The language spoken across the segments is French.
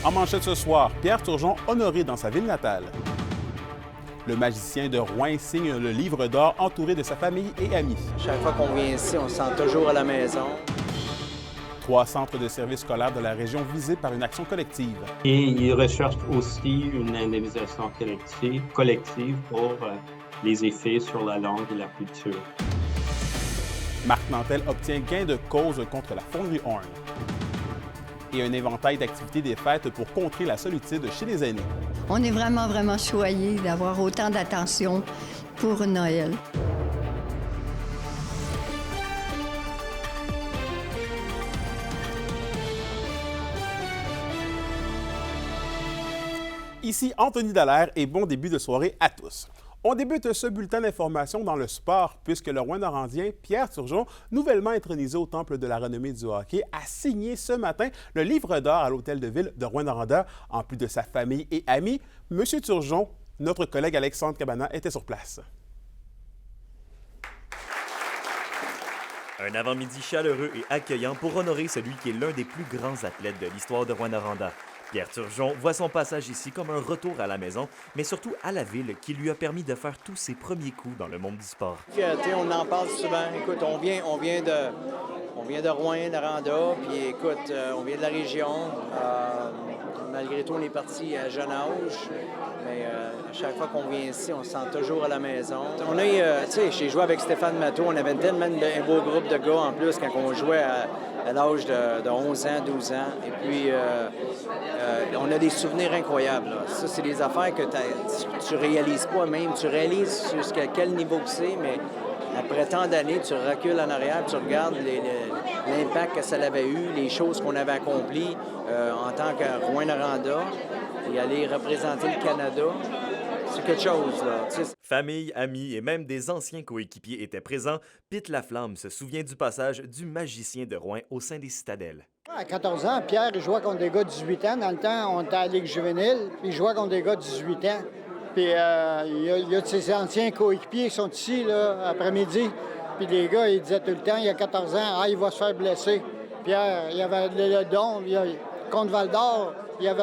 En manchette ce soir, Pierre Turgeon honoré dans sa ville natale. Le magicien de Rouyn signe le livre d'or entouré de sa famille et amis. Chaque fois qu'on vient ici, on se sent toujours à la maison. 3 centres de services scolaires de la région visés par une action collective. Et il recherche aussi une indemnisation collective pour les effets sur la langue et la culture. Marc Nantel obtient gain de cause contre la fonderie Horn. Et un éventail d'activités des fêtes pour contrer la solitude chez les aînés. On est vraiment, vraiment choyés d'avoir autant d'attention pour Noël. Ici Anthony Dallaire et bon début de soirée à tous. On débute ce bulletin d'information dans le sport puisque le Rouyn-Norandien Pierre Turgeon, nouvellement intronisé au Temple de la renommée du hockey, a signé ce matin le livre d'or à l'Hôtel de Ville de Rouyn-Noranda. En plus de sa famille et amis, M. Turgeon, notre collègue Alexandre Cabana, était sur place. Un avant-midi chaleureux et accueillant pour honorer celui qui est l'un des plus grands athlètes de l'histoire de Rouyn-Noranda. Pierre Turgeon voit son passage ici comme un retour à la maison, mais surtout à la ville qui lui a permis de faire tous ses premiers coups dans le monde du sport. On en parle souvent. Écoute, on vient de Rouyn-Noranda, puis écoute, on vient de la région. Malgré tout, on est parti à jeune âge, mais à chaque fois qu'on vient ici, on se sent toujours à la maison. On a, tu sais, j'ai joué avec Stéphane Matteau, on avait tellement un beau groupe de gars en plus quand on jouait à l'âge de 11 ans, 12 ans. Et puis, on a des souvenirs incroyables. Là. Ça, c'est des affaires que tu réalises pas même. Tu réalises jusqu'à quel niveau que c'est, mais après tant d'années, tu recules en arrière, tu regardes l'impact que ça avait eu, les choses qu'on avait accomplies en tant que Rouyn-Noranda et aller représenter le Canada. C'est quelque chose, là. Famille, amis et même des anciens coéquipiers étaient présents. Pete Laflamme se souvient du passage du magicien de Rouyn au sein des Citadelles. À 14 ans, Pierre, il jouait contre des gars de 18 ans. Dans le temps, on était à la Ligue juvénile, puis il jouait contre des gars de 18 ans. Puis il y a de ses anciens coéquipiers qui sont ici, là, après-midi. Puis les gars, ils disaient tout le temps, il y a 14 ans, il va se faire blesser. Pierre, il avait le don, contre Val-d'Or, il avait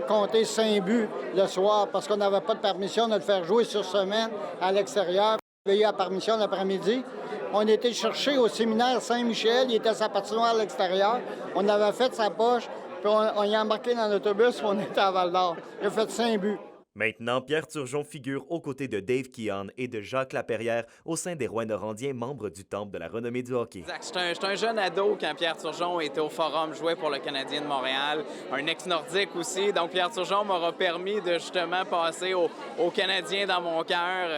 compté 5 buts le soir parce qu'on n'avait pas de permission de le faire jouer sur semaine à l'extérieur. Il avait eu la permission l'après-midi. On était cherché au séminaire Saint-Michel, il était à sa patinoire à l'extérieur. On avait fait sa poche, puis on y a embarqué dans l'autobus, puis on était à Val-d'Or. Il a fait 5 buts. Maintenant, Pierre Turgeon figure aux côtés de Dave Keon et de Jacques Laperrière au sein des Rouyn-Norandiens, membres du Temple de la renommée du hockey. J'étais un jeune ado quand Pierre Turgeon était au Forum, jouait pour le Canadien de Montréal, un ex-nordique aussi. Donc Pierre Turgeon m'aura permis de justement passer au Canadien dans mon cœur.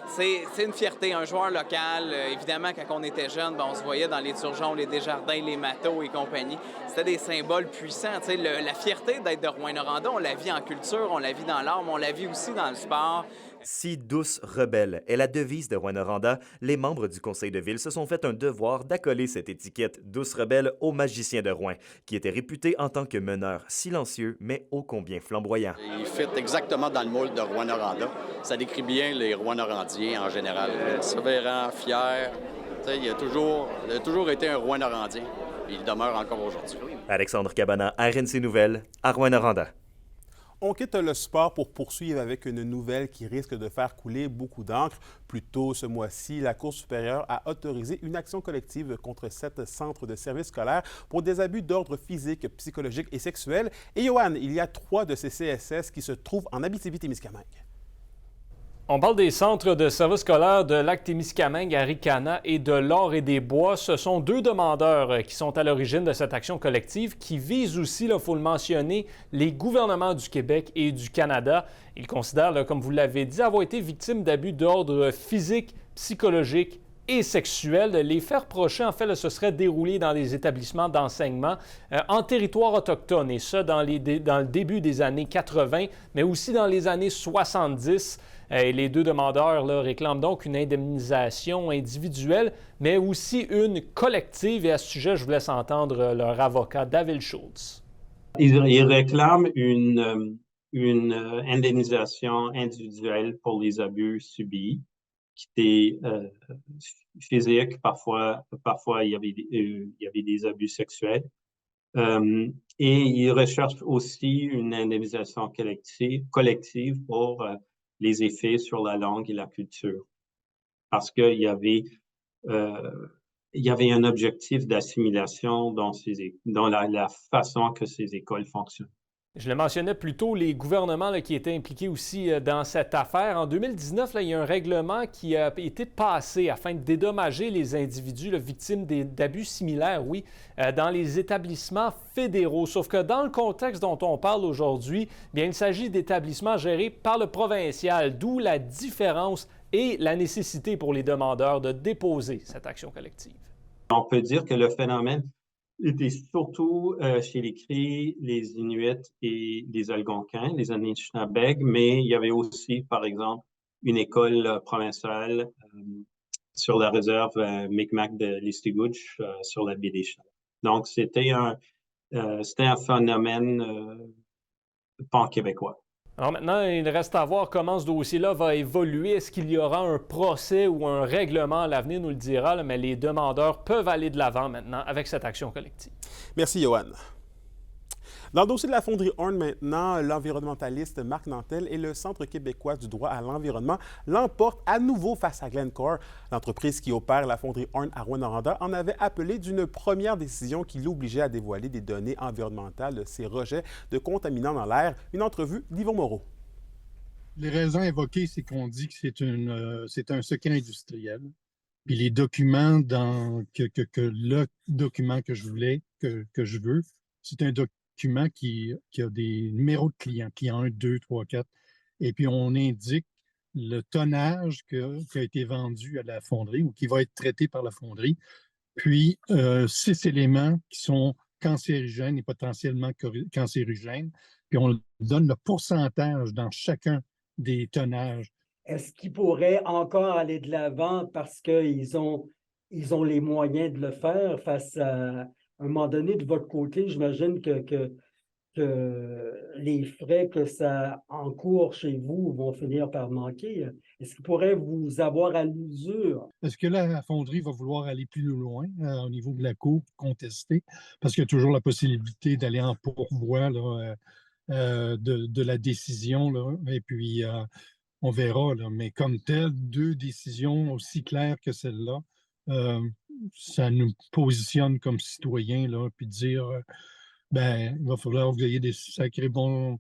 C'est une fierté, un joueur local. Évidemment, quand on était jeune, on se voyait dans les Turgeon, les Desjardins, les Matteau et compagnie. C'était des symboles puissants. La fierté d'être de Rouyn-Noranda, on la vit en culture, on la vit dans l'art, mais on la vit aussi dans le sport. Si Douce Rebelle est la devise de Rouyn-Noranda, les membres du conseil de ville se sont fait un devoir d'accoler cette étiquette Douce Rebelle au magicien de Rouyn, qui était réputé en tant que meneur silencieux, mais ô combien flamboyant. Il fit exactement dans le moule de Rouyn-Noranda. Ça décrit bien les Rouyn-Norandiens en général. Sévérant, fier. Il a toujours été un Rouyn-Norandien. Il demeure encore aujourd'hui. Alexandre Cabana, RNC Nouvelles, à Rouyn-Noranda. On quitte le sport pour poursuivre avec une nouvelle qui risque de faire couler beaucoup d'encre. Plus tôt ce mois-ci, la Cour supérieure a autorisé une action collective contre 7 centres de services scolaires pour des abus d'ordre physique, psychologique et sexuel. Et Johan, il y a 3 de ces CSS qui se trouvent en Abitibi-Témiscamingue. On parle des centres de services scolaires de Lac-Témiscamingue, Aricana et de l'Or-et-des-Bois. Ce sont 2 demandeurs qui sont à l'origine de cette action collective qui vise aussi, il faut le mentionner, les gouvernements du Québec et du Canada. Ils considèrent, comme vous l'avez dit, avoir été victimes d'abus d'ordre physique, psychologique et sexuel. Les faits reprochés, en fait, se seraient déroulés dans des établissements d'enseignement en territoire autochtone, et ça dans le début des années 80, mais aussi dans les années 70. Et les 2 demandeurs réclament donc une indemnisation individuelle, mais aussi une collective. Et à ce sujet, je vous laisse entendre leur avocat, David Schultz. Ils réclament une indemnisation individuelle pour les abus subis, qui étaient physiques, parfois il y avait des abus sexuels. Et ils recherchent aussi une indemnisation collective pour les effets sur la langue et la culture. Parce qu'il y avait un objectif d'assimilation dans la façon que ces écoles fonctionnent. Je le mentionnais plus tôt, les gouvernements là, qui étaient impliqués aussi dans cette affaire. En 2019, là, il y a un règlement qui a été passé afin de dédommager les individus là, victimes d'abus similaires, oui, dans les établissements fédéraux. Sauf que dans le contexte dont on parle aujourd'hui, bien, il s'agit d'établissements gérés par le provincial, d'où la différence et la nécessité pour les demandeurs de déposer cette action collective. On peut dire que le phénomène était surtout chez les Cris, les Inuits et les Algonquins, les Anishinabeg, mais il y avait aussi, par exemple, une école provinciale sur la réserve Micmac de Listigouche sur la baie des Champs. Donc, c'était un phénomène pan-québécois. Alors maintenant, il reste à voir comment ce dossier-là va évoluer. Est-ce qu'il y aura un procès ou un règlement? L'avenir nous le dira, là, mais les demandeurs peuvent aller de l'avant maintenant avec cette action collective. Merci, Johan. Dans le dossier de la fonderie Horn maintenant, l'environnementaliste Marc Nantel et le Centre québécois du droit à l'environnement l'emportent à nouveau face à Glencore. L'entreprise qui opère la fonderie Horn à Rouyn-Noranda en avait appelé d'une première décision qui l'obligeait à dévoiler des données environnementales de ses rejets de contaminants dans l'air. Une entrevue d'Yvon Moreau. Les raisons évoquées, c'est qu'on dit que c'est un secret industriel. Puis les documents le document que je veux, c'est un document qui a des numéros de clients 1, 2, 3, 4. Et puis, on indique le tonnage qui a été vendu à la fonderie ou qui va être traité par la fonderie. Puis, 6 éléments qui sont cancérigènes et potentiellement cancérigènes. Puis, on donne le pourcentage dans chacun des tonnages. Est-ce qu'ils pourraient encore aller de l'avant parce qu'ils ont les moyens de le faire face à un moment donné, de votre côté, j'imagine que les frais que ça encourt chez vous vont finir par manquer. Est-ce qu'ils pourraient vous avoir à l'usure? Est-ce que la fonderie va vouloir aller plus loin au niveau de la cour, contester? Parce qu'il y a toujours la possibilité d'aller en pourvoi là, de la décision. Là, et puis, on verra. Là, mais comme tel, 2 décisions aussi claires que celle-là, ça nous positionne comme citoyens, là, puis dire, il va falloir que vous ayez des sacrés bons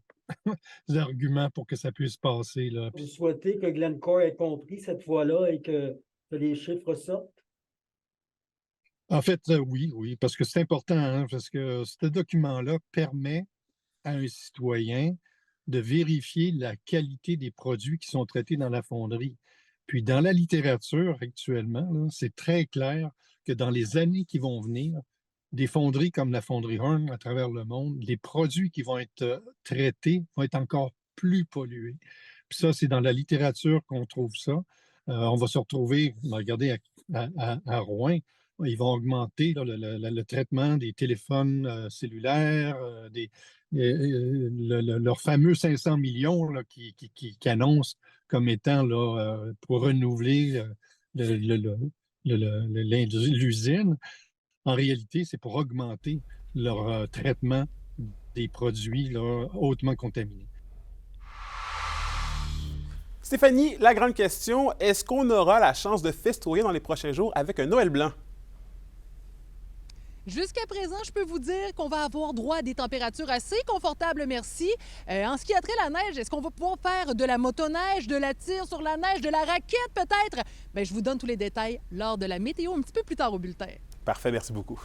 arguments pour que ça puisse passer. Là. Vous souhaitez que Glencore ait compris cette fois-là et que les chiffres sortent? En fait, oui, parce que c'est important, hein, parce que ce document-là permet à un citoyen de vérifier la qualité des produits qui sont traités dans la fonderie. Puis dans la littérature actuellement, là, c'est très clair que dans les années qui vont venir, des fonderies comme la fonderie Horn à travers le monde, les produits qui vont être traités vont être encore plus pollués. Puis ça, c'est dans la littérature qu'on trouve ça. On va se retrouver, regardez, à Rouen, ils vont augmenter là, le traitement des téléphones cellulaires, leurs fameux 500 millions là, qui annoncent comme étant là, pour renouveler l'usine. En réalité, c'est pour augmenter leur traitement des produits là, hautement contaminés. Stéphanie, la grande question, est-ce qu'on aura la chance de festoyer dans les prochains jours avec un Noël blanc? Jusqu'à présent, je peux vous dire qu'on va avoir droit à des températures assez confortables, merci. En ce qui a trait à la neige, est-ce qu'on va pouvoir faire de la motoneige, de la tire sur la neige, de la raquette peut-être? Bien, je vous donne tous les détails lors de la météo un petit peu plus tard au bulletin. Parfait, merci beaucoup.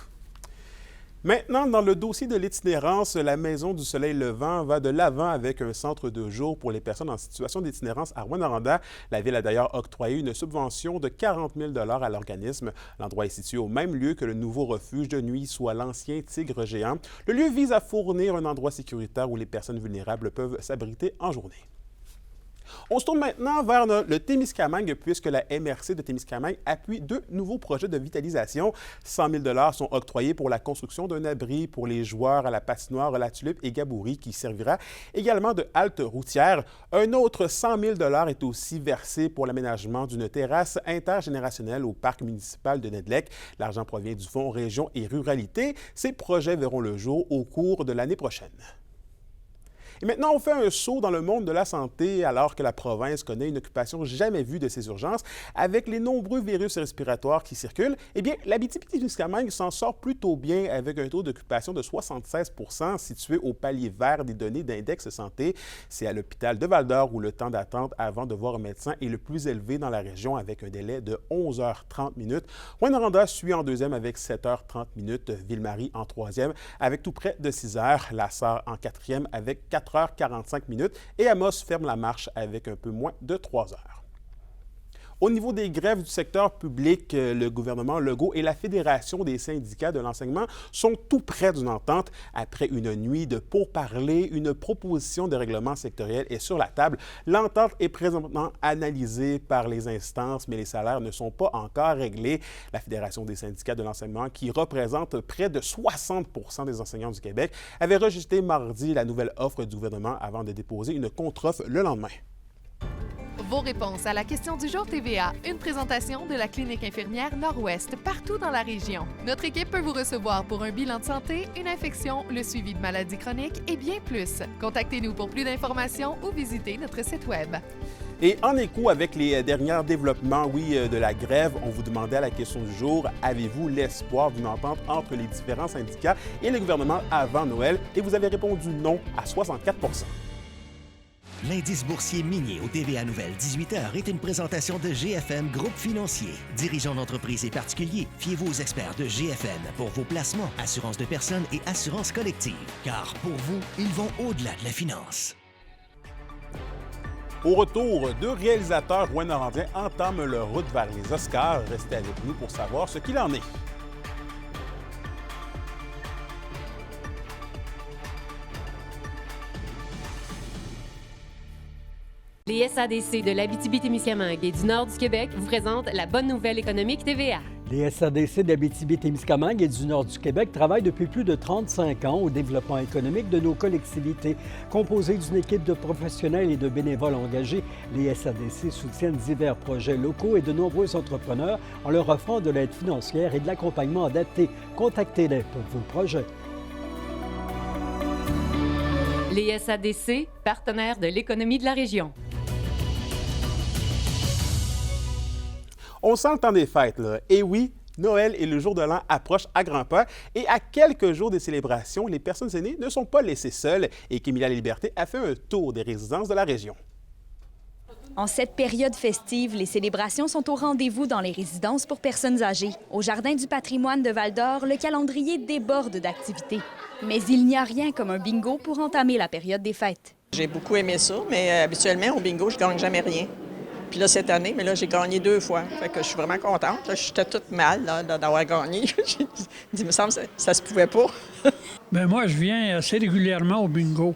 Maintenant, dans le dossier de l'itinérance, la Maison du Soleil Levant va de l'avant avec un centre de jour pour les personnes en situation d'itinérance à Rouyn-Noranda. La Ville a d'ailleurs octroyé une subvention de 40 000 $ à l'organisme. L'endroit est situé au même lieu que le nouveau refuge de nuit, soit l'ancien Tigre géant. Le lieu vise à fournir un endroit sécuritaire où les personnes vulnérables peuvent s'abriter en journée. On se tourne maintenant vers le Témiscamingue puisque la MRC de Témiscamingue appuie 2 nouveaux projets de vitalisation. 100 000 sont octroyés pour la construction d'un abri pour les joueurs à la patinoire La Tulipe et Gaboury qui servira également de halte routière. Un autre 100 000 est aussi versé pour l'aménagement d'une terrasse intergénérationnelle au parc municipal de Nedlec. L'argent provient du Fonds Région et Ruralité. Ces projets verront le jour au cours de l'année prochaine. Et maintenant, on fait un saut dans le monde de la santé alors que la province connaît une occupation jamais vue de ses urgences. Avec les nombreux virus respiratoires qui circulent, eh bien, l'Abitibi-Témiscamingue s'en sort plutôt bien avec un taux d'occupation de 76 % situé au palier vert des données d'Index Santé. C'est à l'hôpital de Val-d'Or où le temps d'attente avant de voir un médecin est le plus élevé dans la région avec un délai de 11h30 minutes. Rouyn-Noranda suit en deuxième avec 7h30 minutes. Ville-Marie en troisième avec tout près de 6h. La Sarre en quatrième avec 4h45 minutes et Amos ferme la marche avec un peu moins de 3 heures. Au niveau des grèves du secteur public, le gouvernement Legault et la Fédération des syndicats de l'enseignement sont tout près d'une entente. Après une nuit de pourparlers, une proposition de règlement sectoriel est sur la table. L'entente est présentement analysée par les instances, mais les salaires ne sont pas encore réglés. La Fédération des syndicats de l'enseignement, qui représente près de 60 % des enseignants du Québec, avait rejeté mardi la nouvelle offre du gouvernement avant de déposer une contre-offre le lendemain. Vos réponses à la question du jour TVA, une présentation de la clinique infirmière Nord-Ouest partout dans la région. Notre équipe peut vous recevoir pour un bilan de santé, une infection, le suivi de maladies chroniques et bien plus. Contactez-nous pour plus d'informations ou visitez notre site Web. Et en écho avec les derniers développements, de la grève, on vous demandait à la question du jour, avez-vous l'espoir d'une entente entre les différents syndicats et le gouvernement avant Noël? Et vous avez répondu non à 64 %. L'indice boursier minier au TVA Nouvelle 18h est une présentation de GFM Groupe Financier. Dirigeants d'entreprises et particuliers, fiez-vous aux experts de GFM pour vos placements, assurances de personnes et assurances collectives. Car pour vous, ils vont au-delà de la finance. Au retour, 2 réalisateurs rouyn-norandiens entament leur route vers les Oscars. Restez avec nous pour savoir ce qu'il en est. Les SADC de l'Abitibi-Témiscamingue et du nord du Québec vous présentent la bonne nouvelle économique TVA. Les SADC d'Abitibi-Témiscamingue et du nord du Québec travaillent depuis plus de 35 ans au développement économique de nos collectivités. Composées d'une équipe de professionnels et de bénévoles engagés, les SADC soutiennent divers projets locaux et de nombreux entrepreneurs en leur offrant de l'aide financière et de l'accompagnement adapté. Contactez-les pour vos projets. Les SADC, partenaires de l'économie de la région. On sent le temps des fêtes, là. Et oui, Noël et le jour de l'an approchent à grands pas. Et à quelques jours des célébrations, les personnes aînées ne sont pas laissées seules. Et Kémila Liberté a fait un tour des résidences de la région. En cette période festive, les célébrations sont au rendez-vous dans les résidences pour personnes âgées. Au Jardin du patrimoine de Val-d'Or, le calendrier déborde d'activités. Mais il n'y a rien comme un bingo pour entamer la période des fêtes. J'ai beaucoup aimé ça, mais habituellement, au bingo, je ne gagne jamais rien. Puis là, cette année, j'ai gagné 2 fois. Fait que je suis vraiment contente. Là, j'étais toute mal d'avoir gagné. J'ai dit, il me semble que ça se pouvait pas. Bien, moi, je viens assez régulièrement au bingo.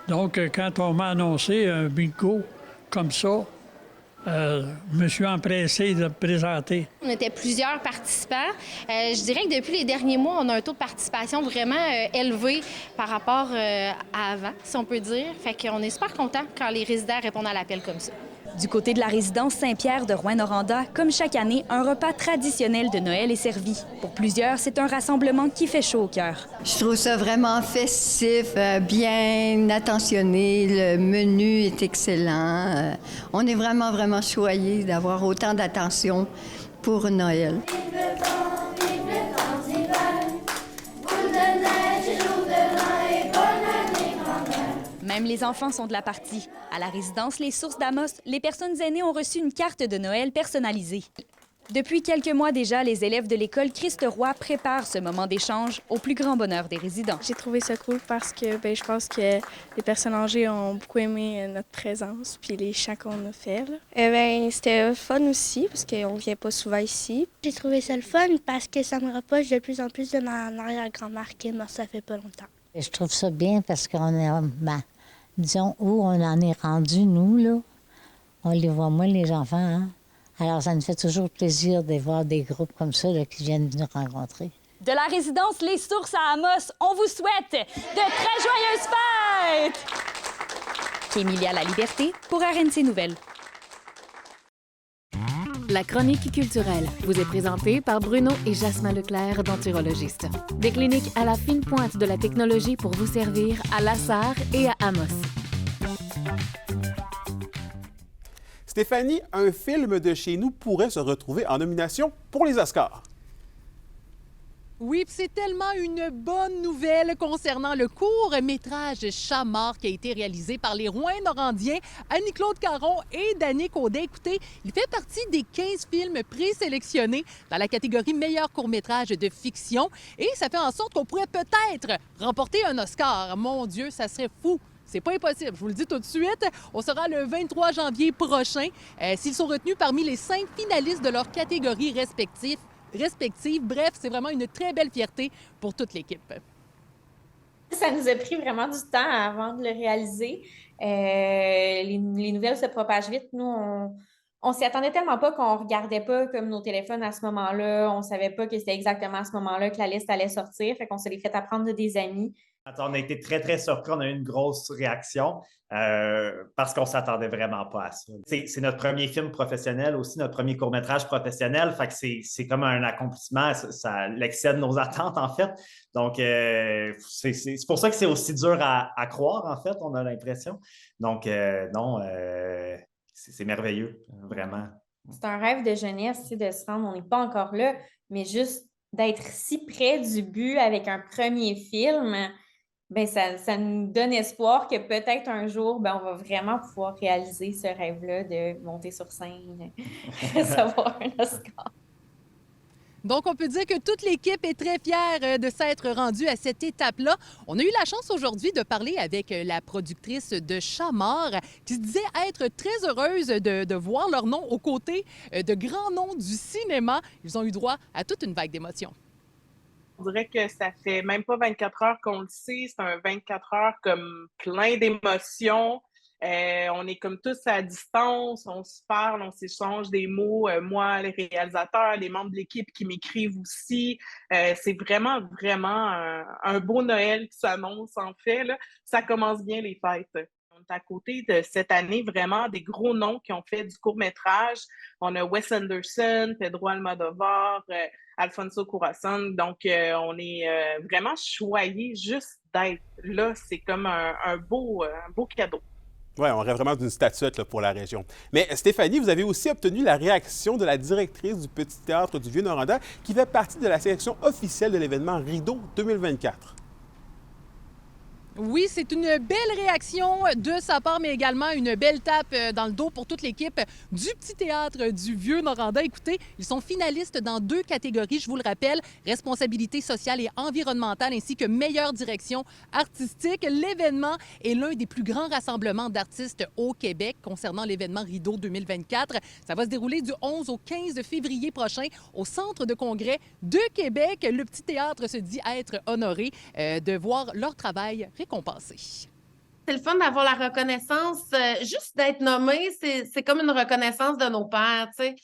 Donc, quand on m'a annoncé un bingo comme ça, je me suis empressé de me présenter. On était plusieurs participants. Je dirais que depuis les derniers mois, on a un taux de participation vraiment élevé par rapport à avant, si on peut dire. Fait qu'on est super contents quand les résidents répondent à l'appel comme ça. Du côté de la résidence Saint-Pierre de Rouyn-Noranda, comme chaque année, un repas traditionnel de Noël est servi. Pour plusieurs, c'est un rassemblement qui fait chaud au cœur. Je trouve ça vraiment festif, bien attentionné. Le menu est excellent. On est vraiment, vraiment choyés d'avoir autant d'attention pour Noël. Même les enfants sont de la partie. À la résidence Les Sources d'Amos, les personnes aînées ont reçu une carte de Noël personnalisée. Depuis quelques mois déjà, les élèves de l'école Christ-Roi préparent ce moment d'échange au plus grand bonheur des résidents. J'ai trouvé ça cool parce que je pense que les personnes âgées ont beaucoup aimé notre présence puis les chants qu'on a fait. C'était fun aussi parce qu'on vient pas souvent ici. J'ai trouvé ça le fun parce que ça me rapproche de plus en plus de ma arrière-grand-mère qui est morte ça fait pas longtemps. Je trouve ça bien parce qu'on est, disons, où on en est rendu, nous, là. On les voit moins, les enfants, hein? Alors, ça nous fait toujours plaisir de voir des groupes comme ça là, qui viennent nous rencontrer. De la résidence Les Sources à Amos, on vous souhaite de très joyeuses fêtes! Émilia La Liberté pour RNC Nouvelles. La chronique culturelle vous est présentée par Bruno et Jasmin Leclerc, denturologistes. Des cliniques à la fine pointe de la technologie pour vous servir à La Sarre et à Amos. Stéphanie, un film de chez nous pourrait se retrouver en nomination pour les Oscars. Oui, c'est tellement une bonne nouvelle concernant le court-métrage Chamard qui a été réalisé par les Rouyn-Norandiens, Annie-Claude Caron et Danick Audet. Écoutez, il fait partie des 15 films présélectionnés dans la catégorie meilleur court-métrage de fiction et ça fait en sorte qu'on pourrait peut-être remporter un Oscar. Mon Dieu, ça serait fou! C'est pas impossible, je vous le dis tout de suite. On sera le 23 janvier prochain s'ils sont retenus parmi les 5 finalistes de leur catégorie respective. Bref, c'est vraiment une très belle fierté pour toute l'équipe. Ça nous a pris vraiment du temps avant de le réaliser. Les nouvelles se propagent vite. Nous, on s'y attendait tellement pas qu'on regardait pas comme nos téléphones à ce moment-là. On savait pas que c'était exactement à ce moment-là que la liste allait sortir. Fait qu'on se les fait apprendre de des amis. On a été très, très surpris. On a eu une grosse réaction parce qu'on ne s'attendait vraiment pas à ça. C'est notre premier film professionnel aussi, notre premier court-métrage professionnel. Fait que c'est comme un accomplissement. Ça excède nos attentes, en fait. Donc, c'est pour ça que c'est aussi dur à croire, en fait, on a l'impression. Donc, non, c'est merveilleux, vraiment. C'est un rêve de jeunesse, de se rendre. On n'est pas encore là, mais juste d'être si près du but avec un premier film... Bien, ça nous donne espoir que peut-être un jour, on va vraiment pouvoir réaliser ce rêve-là de monter sur scène, recevoir un Oscar. Donc, on peut dire que toute l'équipe est très fière de s'être rendue à cette étape-là. On a eu la chance aujourd'hui de parler avec la productrice de Chamard qui se disait être très heureuse de voir leur nom aux côtés de grands noms du cinéma. Ils ont eu droit à toute une vague d'émotions. On dirait que ça fait même pas 24 heures qu'on le sait. C'est un 24 heures comme plein d'émotions. On est comme tous à distance, on se parle, on s'échange des mots. Moi, les réalisateurs, les membres de l'équipe qui m'écrivent aussi. C'est vraiment, vraiment un beau Noël qui s'annonce, en fait. Là. Ça commence bien les fêtes. On est à côté de cette année vraiment des gros noms qui ont fait du court-métrage. On a Wes Anderson, Pedro Almodovar, Alfonso Cuarón. Donc, on est vraiment choyés juste d'être là. C'est comme un beau cadeau. Oui, on rêve vraiment d'une statuette là, pour la région. Mais Stéphanie, vous avez aussi obtenu la réaction de la directrice du Petit Théâtre du Vieux-Noranda qui fait partie de la sélection officielle de l'événement Rideau 2024. Oui, c'est une belle réaction de sa part, mais également une belle tape dans le dos pour toute l'équipe du Petit Théâtre du Vieux-Noranda. Écoutez, ils sont finalistes dans 2 catégories, je vous le rappelle, responsabilité sociale et environnementale, ainsi que meilleure direction artistique. L'événement est l'un des plus grands rassemblements d'artistes au Québec concernant l'événement Rideau 2024. Ça va se dérouler du 11 au 15 février prochain au Centre de congrès de Québec. Le Petit Théâtre se dit être honoré de voir leur travail récompensé. C'est le fun d'avoir la reconnaissance. Juste d'être nommé, c'est comme une reconnaissance de nos pairs, tu sais.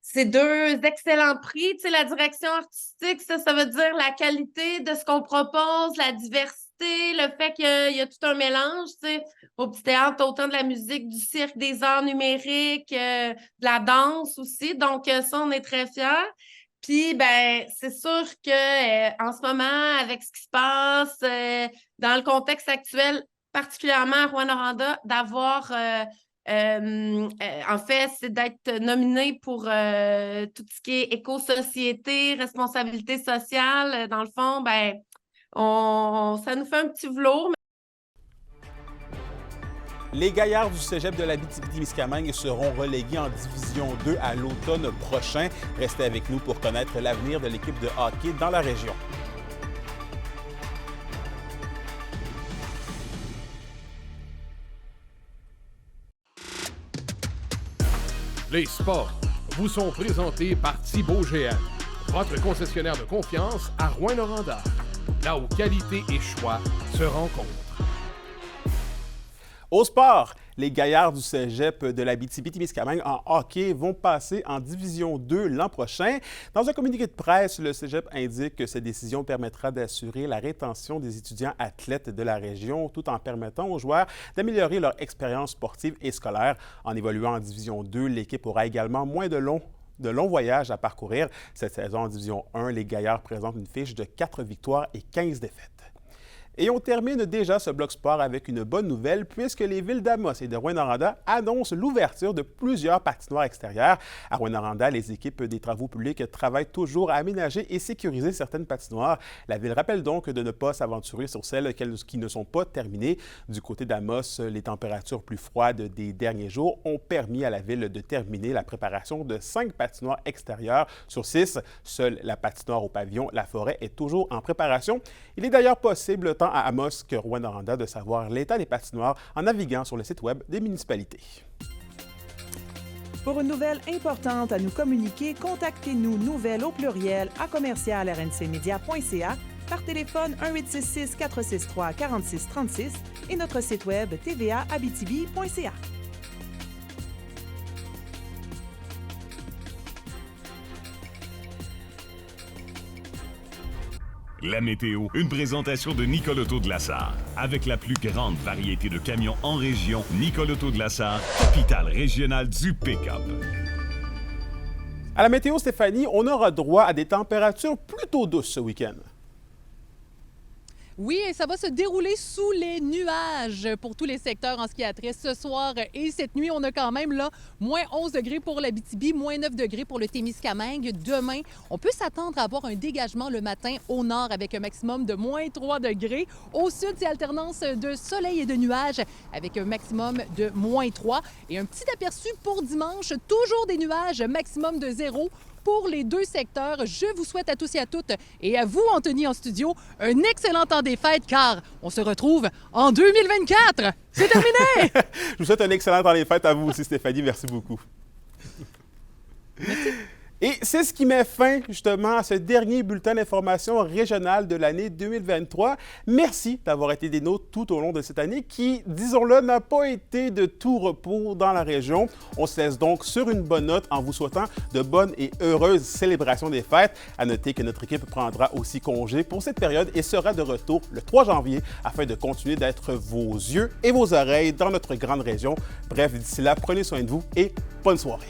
C'est 2 excellents prix, tu sais, la direction artistique, ça veut dire la qualité de ce qu'on propose, la diversité, le fait qu'il y a tout un mélange, tu sais. Au Petit Théâtre, autant de la musique, du cirque, des arts numériques, de la danse aussi. Donc, ça, on est très fiers. Puis, ben, c'est sûr que en ce moment, avec ce qui se passe, dans le contexte actuel, particulièrement à Rouyn-Noranda, d'avoir, en fait, c'est d'être nominé pour tout ce qui est éco-société, responsabilité sociale. Dans le fond, ben, ça nous fait un petit velours. Les Gaillards du cégep de l'Abitibi-Témiscamingue seront relégués en Division 2 à l'automne prochain. Restez avec nous pour connaître l'avenir de l'équipe de hockey dans la région. Les sports vous sont présentés par Thibaut GM, votre concessionnaire de confiance à Rouyn-Noranda, là où qualité et choix se rencontrent. Au sport, Les gaillards du cégep de l'Abitibi-Témiscamingue en hockey vont passer en Division 2 l'an prochain. Dans un communiqué de presse, le cégep indique que cette décision permettra d'assurer la rétention des étudiants athlètes de la région tout en permettant aux joueurs d'améliorer leur expérience sportive et scolaire. En évoluant en Division 2, l'équipe aura également moins de longs voyages à parcourir. Cette saison en Division 1, les gaillards présentent une fiche de 4 victoires et 15 défaites. Et on termine déjà ce bloc sport avec une bonne nouvelle puisque les villes d'Amos et de Rouyn-Noranda annoncent l'ouverture de plusieurs patinoires extérieures. À Rouyn-Noranda, les équipes des travaux publics travaillent toujours à aménager et sécuriser certaines patinoires. La ville rappelle donc de ne pas s'aventurer sur celles qui ne sont pas terminées. Du côté d'Amos, les températures plus froides des derniers jours ont permis à la ville de terminer la préparation de 5 patinoires extérieures sur 6. Seule la patinoire au pavillon La Forêt est toujours en préparation. Il est d'ailleurs possible, tant à Amos que Rouyn-Noranda, de savoir l'état des patinoires en naviguant sur le site web des municipalités. Pour une nouvelle importante à nous communiquer, contactez-nous nouvelles au pluriel à commercial-rncmedia.ca par téléphone 1-866-463-4636 et notre site web tvaabitibi.ca. La météo, une présentation de Nicole Auto de Lassar. Avec la plus grande variété de camions en région, Nicole Auto de Lassar, capitale régionale du pick-up. À la météo, Stéphanie, on aura droit à des températures plutôt douces ce week-end. Oui, et ça va se dérouler sous les nuages pour tous les secteurs en ce qui a trait ce soir et cette nuit. On a quand même là moins 11 degrés pour l'Abitibi, moins 9 degrés pour le Témiscamingue. Demain, on peut s'attendre à avoir un dégagement le matin au nord avec un maximum de moins 3 degrés. Au sud, c'est alternance de soleil et de nuages avec un maximum de moins 3. Et un petit aperçu pour dimanche, toujours des nuages, maximum de 0. Pour les deux secteurs, je vous souhaite à tous et à toutes et à vous, Anthony, en studio, un excellent temps des fêtes car on se retrouve en 2024. C'est terminé! Je vous souhaite un excellent temps des fêtes à vous aussi, Stéphanie. Merci beaucoup. Merci. Et c'est ce qui met fin justement à ce dernier bulletin d'information régionale de l'année 2023. Merci d'avoir été des nôtres tout au long de cette année qui, disons-le, n'a pas été de tout repos dans la région. On se laisse donc sur une bonne note en vous souhaitant de bonnes et heureuses célébrations des fêtes. À noter que notre équipe prendra aussi congé pour cette période et sera de retour le 3 janvier afin de continuer d'être vos yeux et vos oreilles dans notre grande région. Bref, d'ici là, prenez soin de vous et bonne soirée.